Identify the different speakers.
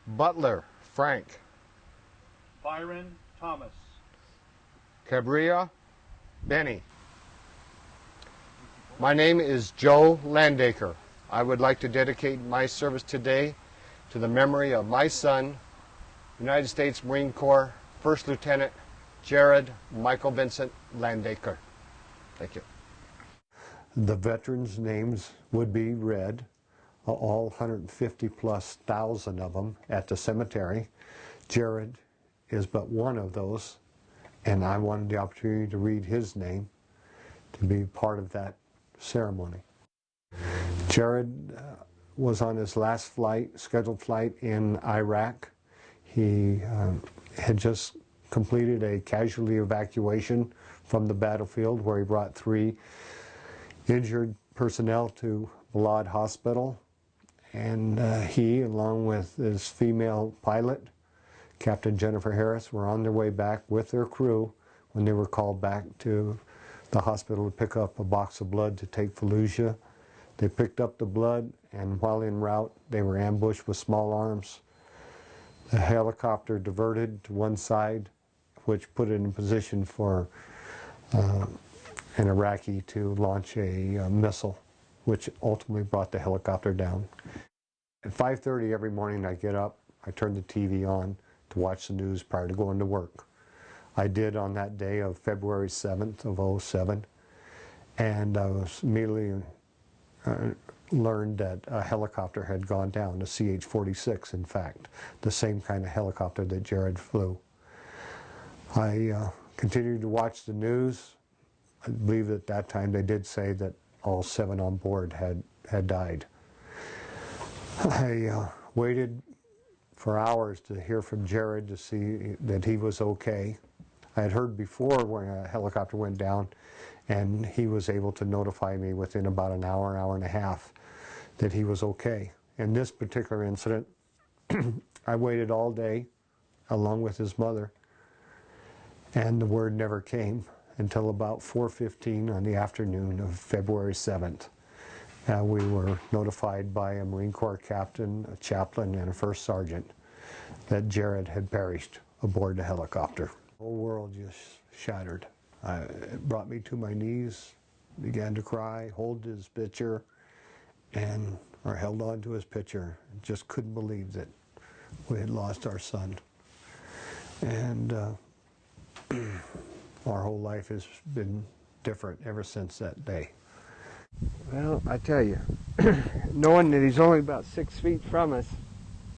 Speaker 1: Butler, Frank.
Speaker 2: Byron Thomas.
Speaker 1: Cabrera, Benny. My name is Joe Landaker. I would like to dedicate my service today to the memory of my son, United States Marine Corps First Lieutenant Jared Michael Vincent Landaker. Thank you.
Speaker 3: The veterans' names would be read, all 150,000+ of them at the cemetery. Jared is but one of those, and I wanted the opportunity to read his name to be part of that ceremony. Jared was on his last scheduled flight in Iraq. He had just completed a casualty evacuation from the battlefield where he brought 3 injured personnel to Balad Hospital, and he, along with his female pilot, Captain Jennifer Harris, were on their way back with their crew when they were called back to the hospital to pick up a box of blood to take Fallujah. They picked up the blood, and while en route, they were ambushed with small arms. The helicopter diverted to one side, which put it in position for an Iraqi to launch a missile, which ultimately brought the helicopter down. At 5:30 every morning I get up, I turn the TV on to watch the news prior to going to work. I did on that day of February 7th of '07, and I was immediately learned that a helicopter had gone down, a CH-46 in fact, the same kind of helicopter that Jared flew. I continued to watch the news. I believe at that time they did say that all 7 on board had died. I waited for hours to hear from Jared to see that he was okay. I had heard before when a helicopter went down, and he was able to notify me within about an hour and a half that he was okay. In this particular incident, I waited all day along with his mother, and the word never came until about 4:15 on the afternoon of February 7th. We were notified by a Marine Corps captain, a chaplain, and a first sergeant that Jared had perished aboard the helicopter. The whole world just shattered. It brought me to my knees, began to cry, hold his picture, or held on to his picture. Just couldn't believe that we had lost our son. And our whole life has been different ever since that day.
Speaker 4: Well, I tell you, knowing that he's only about 6 feet from us,